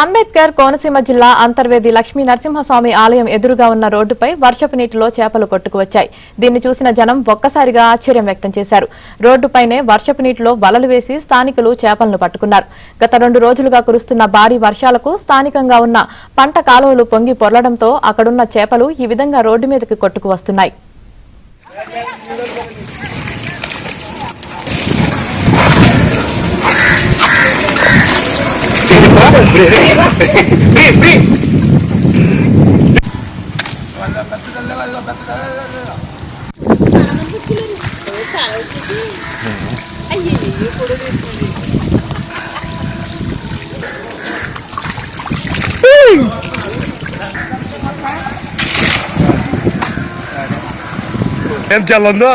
అంబేద్కర్ కోనసీమ జిల్లా అంతర్వేది లక్ష్మీ నరసింహస్వామి ఆలయం ఎదురుగా ఉన్న రోడ్డుపై వర్షపు నీటిలో చేపలు కొట్టుకువచ్చాయి. దీన్ని చూసిన జనం ఒక్కసారిగా ఆశ్చర్యం వ్యక్తం చేశారు. రోడ్డుపైనే వర్షపు నీటిలో వలలు వేసి స్థానికులు చేపలను పట్టుకున్నారు. గత 2 రోజులుగా కురుస్తున్న భారీ వర్షాలకు స్థానికంగా ఉన్న పంట కాలువలు పొంగి పొర్లడంతో అక్కడున్న చేపలు ఈ విధంగా రోడ్డు మీదకి కొట్టుకు వస్తున్నాయి. ఏం చల్లందో